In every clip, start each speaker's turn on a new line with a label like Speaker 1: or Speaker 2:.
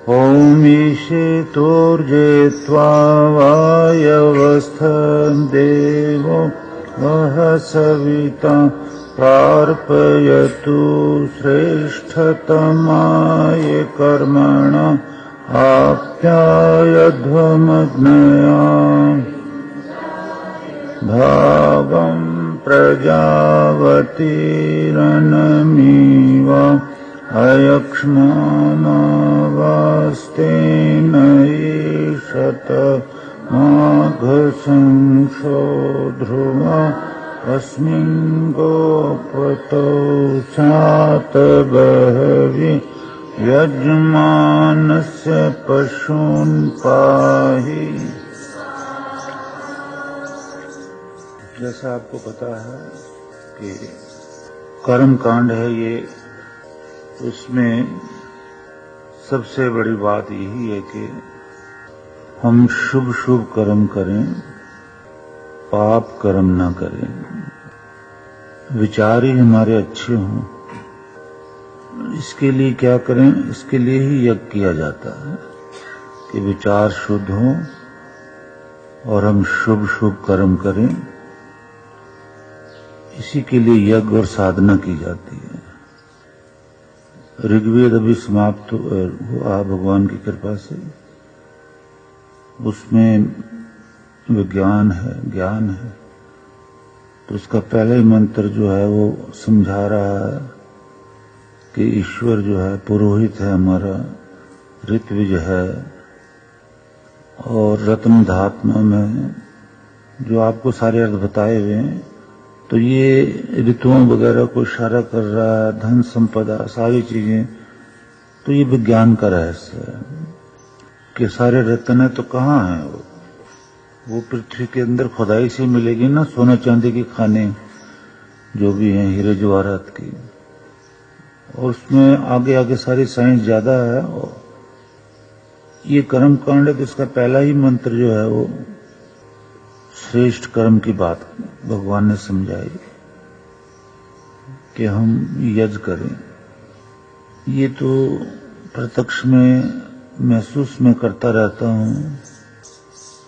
Speaker 1: ॐ ईशितोर्जेत्वा वायवस्थं देवो वः सविता प्रार्पयतु श्रेष्ठतमाय कर्मण आप्यायध्वमग्नया भावं प्रजावतीरनमीव अयक्ष्मामावास्तेन ईशत माघशंसो ध्रुवा अस्मिन् गोपतौ सात बहवि यजमानस्य पशून् पाहि। जैसा आपको पता है कि कर्म कांड है ये, उसमें सबसे बड़ी बात यही है कि हम शुभ शुभ कर्म करें, पाप कर्म ना करें, विचार ही हमारे अच्छे हों। इसके लिए क्या करें? इसके लिए ही यज्ञ किया जाता है कि विचार शुद्ध हो और हम शुभ शुभ कर्म करें। इसी के लिए यज्ञ और साधना की जाती है। ऋग्वेद अभी समाप्त हुआ भगवान की कृपा से, उसमें विज्ञान है, ज्ञान है। तो उसका पहला ही मंत्र जो है वो समझा रहा है कि ईश्वर जो है पुरोहित है हमारा, ऋत्विज है, और रत्न धात्मा में जो आपको सारे अर्थ बताए हुए हैं, तो ये ऋतुओं वगैरह को इशारा कर रहा है, धन संपदा सारी चीजें। तो ये विज्ञान का रहस्य है कि सारे रत्न है तो कहाँ है वो पृथ्वी के अंदर खुदाई से मिलेगी ना, सोना चांदी की खाने जो भी हैं, हीरे जवाहरात की। और उसमें आगे आगे सारी साइंस ज्यादा है। और ये कर्म कांड है, इसका पहला ही मंत्र जो है वो श्रेष्ठ कर्म की बात भगवान ने समझाई कि हम यज्ञ करें। ये तो प्रत्यक्ष में महसूस में करता रहता हूं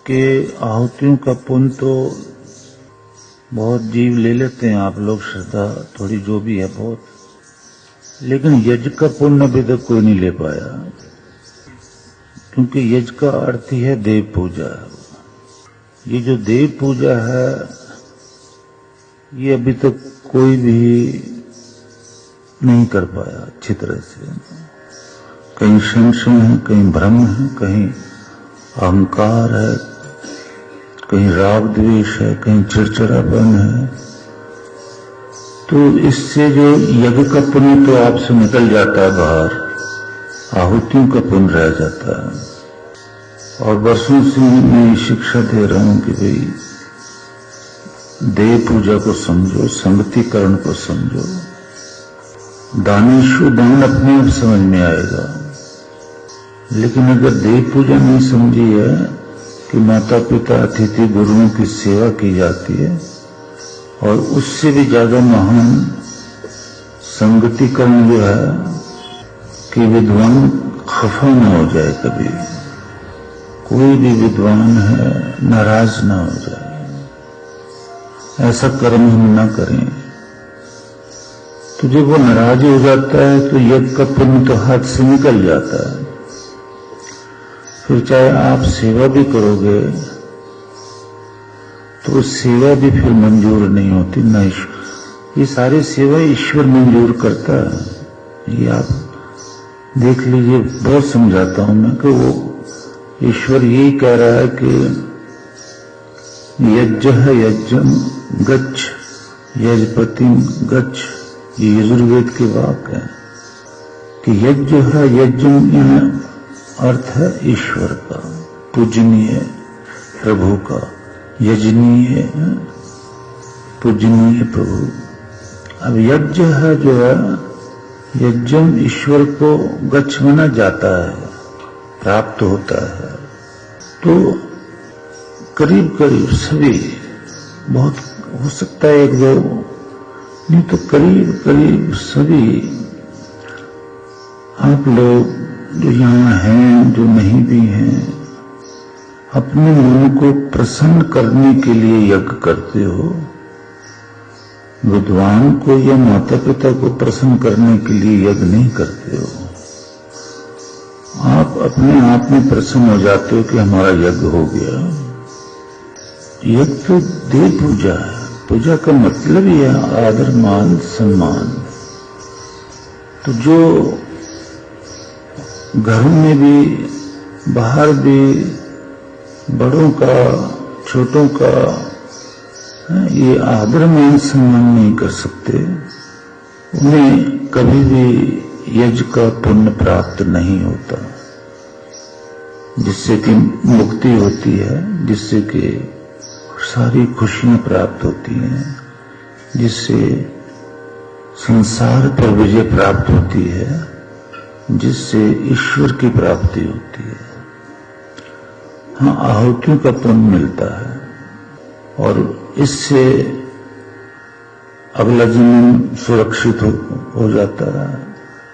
Speaker 1: कि आहुतियों का पुण्य तो बहुत जीव ले लेते हैं आप लोग, श्रद्धा थोड़ी जो भी है बहुत, लेकिन यज्ञ का पुण्य अभी तक कोई नहीं ले पाया, क्योंकि यज्ञ का अर्थ ही है देव पूजा। ये जो देव पूजा है ये अभी तक कोई भी नहीं कर पाया अच्छी तरह से। कहीं संशय है, कहीं भ्रम है, कहीं अहंकार है, कहीं राग द्वेष है, कहीं चिड़चिड़ापन है। तो इससे जो यज्ञ का पुण्य तो आपसे निकल जाता है बाहर, आहुतियों का पुण्य रह जाता है। और वर्षों से मैं शिक्षा दे रहा हूं कि भाई देव पूजा को समझो, संगतिकरण को समझो। दानेश्वर दान अपने आप समझ में आएगा, लेकिन अगर देव पूजा नहीं समझी है कि माता पिता अतिथि गुरुओं की सेवा की जाती है, और उससे भी ज्यादा महान संगतिकरण जो है कि विद्वान खफा न हो जाए, कभी कोई भी विद्वान है नाराज न हो जाए, ऐसा कर्म हम न करें। तो जब वो नाराज हो जाता है तो यज्ञ का पुण्य तो हाथ से निकल जाता है। फिर चाहे आप सेवा भी करोगे तो सेवा भी फिर मंजूर नहीं होती ना। ये सारी सेवा ईश्वर मंजूर करता है। ये आप देख लीजिए, बहुत समझाता हूं मैं कि वो ईश्वर यही कह रहा है कि यज्ञः यज्ञं गच्छ यजपतिं गच्छ। ये यजुर्वेद के वाक्य है कि यज्ञ है, यज्ञं अर्थ है ईश्वर का, पूजनीय प्रभु का, यजनीय पूजनीय प्रभु। अब यज्ञ है जो है, यज्ञम ईश्वर को गच्छ माना जाता है, प्राप्त होता है। तो करीब करीब सभी, बहुत हो सकता है एक दो, नहीं तो करीब करीब सभी आप लोग जो यहाँ हैं, जो नहीं भी हैं, अपने मन को प्रसन्न करने के लिए यज्ञ करते हो। विद्वान को या माता पिता को प्रसन्न करने के लिए यज्ञ नहीं करते हो। आप अपने आप में प्रसन्न हो जाते हो कि हमारा यज्ञ हो गया। यज्ञ तो देव पूजा है। पूजा का मतलब ही है आदर, मान, सम्मान। तो जो घरों में भी, बाहर भी बड़ों का, छोटों का ये आदर, मान, सम्मान नहीं कर सकते, उन्हें कभी भी यज्ञ का पुण्य प्राप्त नहीं होता, जिससे कि मुक्ति होती है, जिससे कि सारी खुशियां प्राप्त होती हैं, जिससे संसार पर विजय प्राप्त होती है, जिससे ईश्वर की प्राप्ति होती है। हाँ, आहुतियों का पुण्य मिलता है और इससे अगला जन्म सुरक्षित हो जाता है।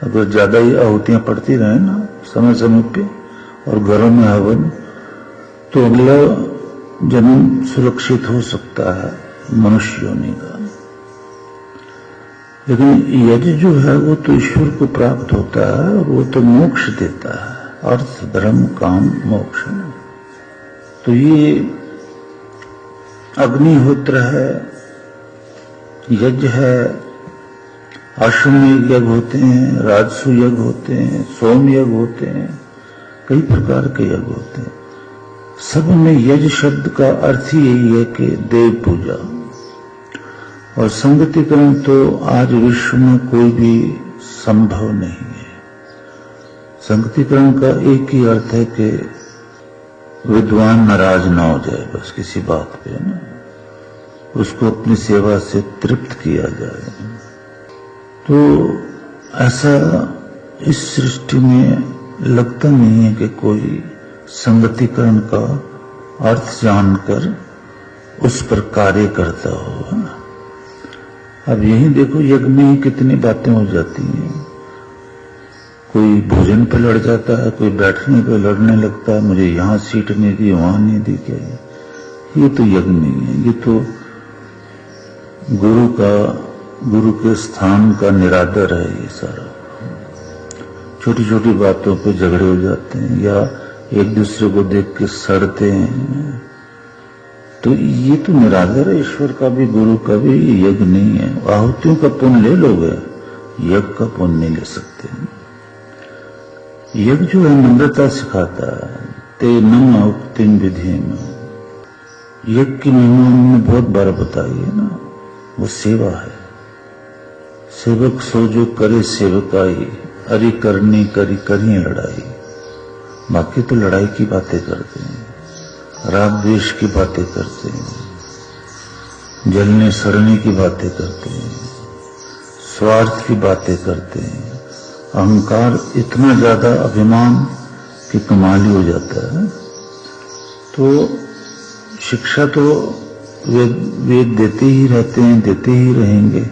Speaker 1: अगर ज्यादा ही आहुतियां पड़ती रहे ना समय समय पे और घरों में हवन, तो अगला जन्म सुरक्षित हो सकता है मनुष्य योनि का। लेकिन यज्ञ जो है वो तो ईश्वर को प्राप्त होता है और वो तो मोक्ष देता है, अर्थ, धर्म, काम, मोक्ष। तो ये अग्निहोत्र है, यज्ञ है, आश्वमेध यज्ञ होते हैं, राजसु यज्ञ होते हैं, सोम यज्ञ होते हैं, कई प्रकार के यज्ञ होते हैं। सब में यज्ञ शब्द का अर्थ ही यही है कि देव पूजा। और संगतिकरण तो आज विश्व में कोई भी संभव नहीं है। संगतिकरण का एक ही अर्थ है कि विद्वान नाराज ना हो जाए बस किसी बात पे, ना उसको अपनी सेवा से तृप्त किया जाए। तो ऐसा इस सृष्टि में लगता नहीं है कि कोई संगतिकरण का अर्थ जानकर उस पर कार्य करता हो। अब यही देखो, यज्ञ में ही कितनी बातें हो जाती हैं। कोई भोजन पर लड़ जाता है, कोई बैठने पर लड़ने लगता है, मुझे यहाँ सीट नहीं दी, वहां नहीं दी। क्या ये तो यज्ञ नहीं है, ये तो गुरु के स्थान का निरादर है। ये सारा छोटी छोटी बातों पे झगड़े हो जाते हैं या एक दूसरे को देख के सड़ते हैं। तो ये तो निरादर है ईश्वर का भी, गुरु का भी। यज्ञ नहीं है। आहुतियों का पुण्य ले लोगे, यज्ञ का पुण्य नहीं ले सकते। यज्ञ जो है नम्रता सिखाता है। ते नम आहुतिम विधि में, यज्ञ की महिमा हमने बहुत बार बताई है ना। वो सेवा है। सेवक सो जो करे सेवकाई, अरे करनी करी करिए लड़ाई। बाकी तो लड़ाई की बातें करते हैं, राग द्वेष की बातें करते हैं, जलने सड़ने की बातें करते हैं, स्वार्थ की बातें करते हैं, अहंकार इतना ज्यादा, अभिमान की कमाल ही हो जाता है। तो शिक्षा तो वेद देते ही रहते हैं, देते ही रहेंगे।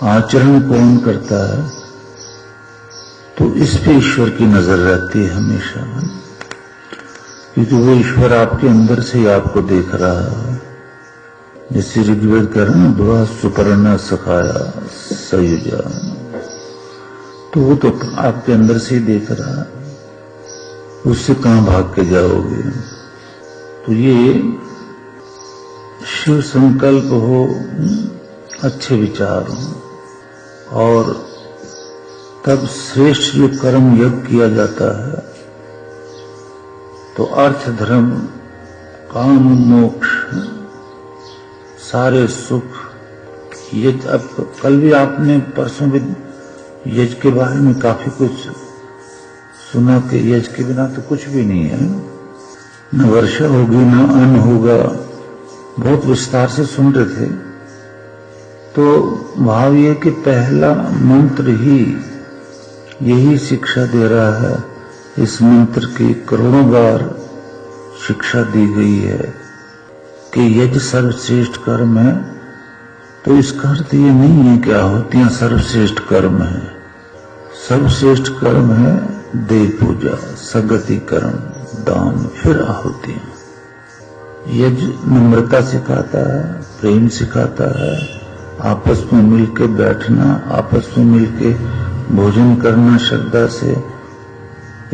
Speaker 1: आचरण कौन करता है, तो इस पे ईश्वर की नजर रहती है हमेशा, क्योंकि वो ईश्वर आपके अंदर से ही आपको देख रहा है। जैसे ऋग्वेद कह रहा है ना, दुआ सुपर्णा सखाया सयुजा, तो वो तो आपके अंदर से ही देख रहा है, उससे कहां भाग के जाओगे। तो ये शिव संकल्प हो, अच्छे विचार हो, और तब श्रेष्ठ जो कर्म यज्ञ किया जाता है, तो अर्थ, धर्म, काम, मोक्ष, सारे सुख। यज्ञ, अब कल भी आपने, परसों भी यज्ञ के बारे में काफी कुछ सुना कि यज्ञ के बिना तो कुछ भी नहीं है। न वर्षा होगी, न अन्न होगा, बहुत विस्तार से सुन रहे थे। तो भाव ये कि पहला मंत्र ही यही शिक्षा दे रहा है। इस मंत्र की करोड़ों बार शिक्षा दी गई है कि यज्ञ सर्वश्रेष्ठ कर्म है। तो इसका अर्थ ये नहीं है कि आहुतियां सर्वश्रेष्ठ कर्म है। सर्वश्रेष्ठ कर्म है देव पूजा, सगतिकरण, दान, फिर आहुतियां। यज्ञ नम्रता सिखाता है, प्रेम सिखाता है, आपस में मिलके बैठना, आपस में मिलके भोजन करना, श्रद्धा से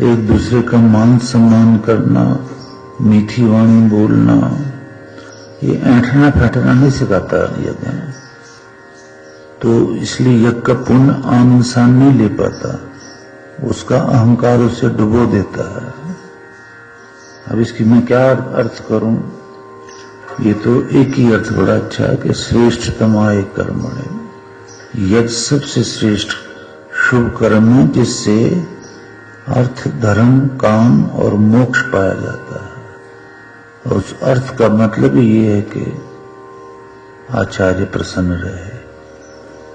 Speaker 1: एक दूसरे का मान सम्मान करना, मीठी वाणी बोलना। ये ऐंठना फैंटना नहीं सिखाता यज्ञ। तो इसलिए यज्ञ का पुण्य आम इंसान नहीं ले पाता, उसका अहंकार उसे डुबो देता है। अब इसकी मैं क्या अर्थ करूं? ये तो एक ही अर्थ बड़ा अच्छा है कि श्रेष्ठतमाय कर्मणे। यज्ञ सबसे श्रेष्ठ शुभ कर्म है जिससे अर्थ, धर्म, काम और मोक्ष पाया जाता है। और उस अर्थ का मतलब ये है कि आचार्य प्रसन्न रहे।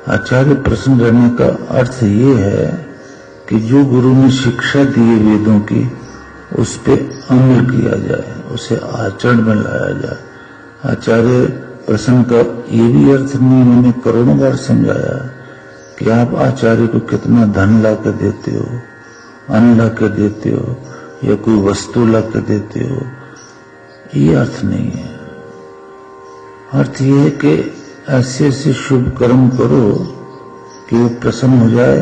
Speaker 1: आचार्य प्रसन्न रहने का अर्थ ये है कि जो गुरु ने शिक्षा दी है वेदों की, उस पे अमल किया जाए, उसे आचरण में लाया जाए। आचार्य प्रसन्न का ये भी अर्थ नहीं मैंने करोड़ों बार समझाया कि आप आचार्य को कितना धन ला के देते हो, अन्न ला के देते हो या कोई वस्तु ला के देते हो, ये अर्थ नहीं है। अर्थ ये है कि ऐसे ऐसे शुभ कर्म करो कि वो प्रसन्न हो जाए,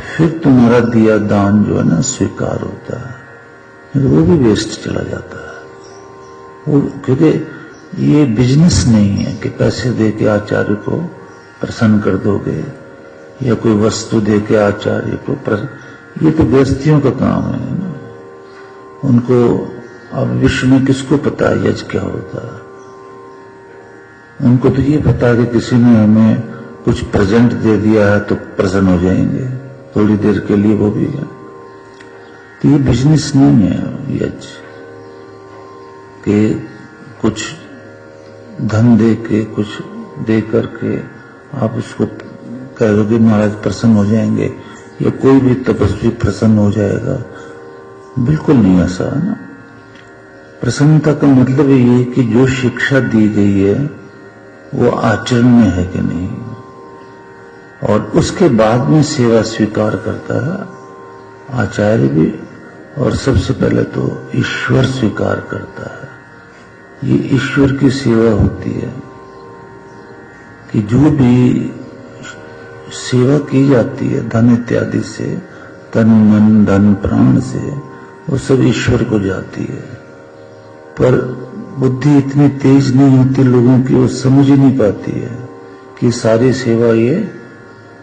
Speaker 1: फिर तुम्हारा दिया दान जो है ना स्वीकार होता है। वो भी वेस्ट चला जाता है वो, क्योंकि ये बिजनेस नहीं है कि पैसे दे के आचार्य को प्रसन्न कर दोगे या कोई वस्तु दे के आचार्य को प्रसन्न। ये तो गृहस्थियों का काम है ना। उनको अब विश्व में किसको पता है यज्ञ क्या होता है? उनको तो ये पता है कि किसी ने हमें कुछ प्रेजेंट दे दिया है तो प्रसन्न हो जाएंगे थोड़ी देर के लिए, वो भी है। तो ये बिजनेस नहीं है यज्ञ कि कुछ धन दे के, कुछ दे करके आप उसको कहोगे महाराज प्रसन्न हो जाएंगे या कोई भी तपस्वी प्रसन्न हो जाएगा। बिल्कुल नहीं ऐसा है ना। प्रसन्नता का मतलब ये कि जो शिक्षा दी गई है वो आचरण में है कि नहीं, और उसके बाद में सेवा स्वीकार करता है आचार्य भी, और सबसे पहले तो ईश्वर स्वीकार करता है। ये ईश्वर की सेवा होती है कि जो भी सेवा की जाती है धन इत्यादि से, तन मन धन प्राण से, वो सब ईश्वर को जाती है। पर बुद्धि इतनी तेज नहीं होती लोगों की, वो समझ ही नहीं पाती है कि सारी सेवा ये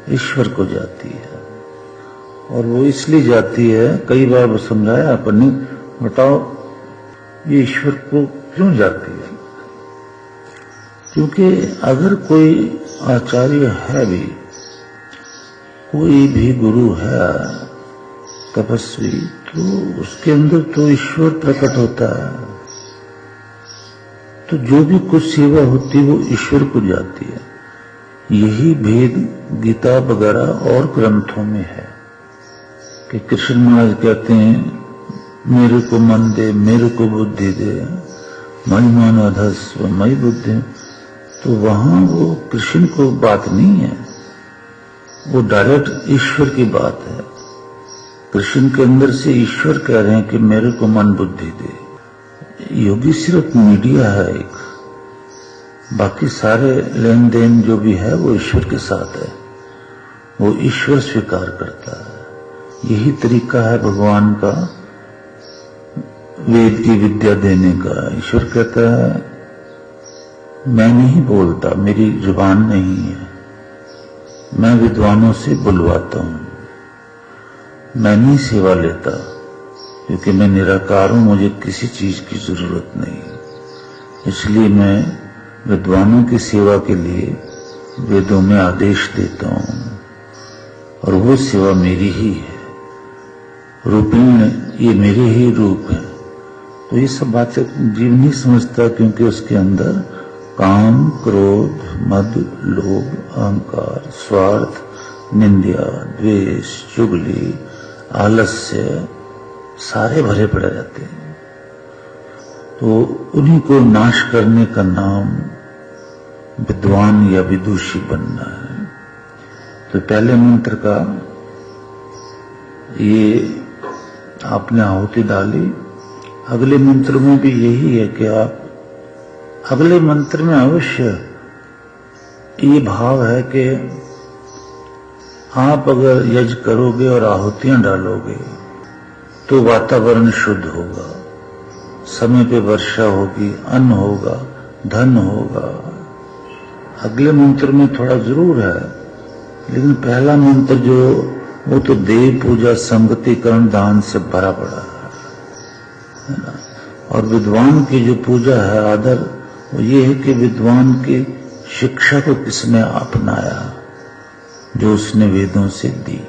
Speaker 1: ईश्वर को जाती है। और वो इसलिए जाती है, कई बार वो समझाया अपन, बताओ ये ईश्वर को क्यों जाती है? क्योंकि अगर कोई आचार्य है भी, कोई भी गुरु है तपस्वी, तो उसके अंदर तो ईश्वर प्रकट होता है। तो जो भी कुछ सेवा होती है वो ईश्वर को जाती है। यही भेद गीता वगैरह और ग्रंथों में है कि कृष्ण महाराज कहते हैं मेरे को मन दे, मेरे को बुद्धि दे, मई मान अधस्व मई बुद्धि। तो वहां वो कृष्ण को बात नहीं है, वो डायरेक्ट ईश्वर की बात है। कृष्ण के अंदर से ईश्वर कह रहे हैं कि मेरे को मन बुद्धि दे। योगी सिर्फ मीडिया है एक, बाकी सारे लेन देन जो भी है वो ईश्वर के साथ है, वो ईश्वर स्वीकार करता है। यही तरीका है भगवान का वेद की विद्या देने का। ईश्वर कहता है मैं नहीं बोलता, मेरी जुबान नहीं है, मैं विद्वानों से बुलवाता हूं, मैं नहीं सेवा लेता क्योंकि मैं निराकार हूं, मुझे किसी चीज की जरूरत नहीं। इसलिए मैं विद्वानों की सेवा के लिए वेदों में आदेश देता हूं और वो सेवा मेरी ही है, रूपिण ये मेरे ही रूप है। तो ये सब बातें जीव नहीं समझता क्योंकि उसके अंदर काम, क्रोध, मद, लोभ, अहंकार, स्वार्थ, निंदा, द्वेष, चुगली, आलस्य सारे भरे पड़े रहते हैं। तो उन्हीं को नाश करने का नाम विद्वान या विदुषी बनना है। तो पहले मंत्र का ये आपने आहुति डाली। अगले मंत्र में भी यही है कि आप अगले मंत्र में अवश्य ये भाव है कि आप अगर यज्ञ करोगे और आहुतियां डालोगे तो वातावरण शुद्ध होगा, समय पे वर्षा होगी, अन्न होगा, धन होगा। अगले मंत्र में थोड़ा जरूर है, लेकिन पहला मंत्र जो वो तो देव पूजा, संगतिकरण, दान से भरा पड़ा है ना। और विद्वान की जो पूजा है, आदर, वो ये है कि विद्वान की शिक्षा को किसने अपनाया, जो उसने वेदों से दी।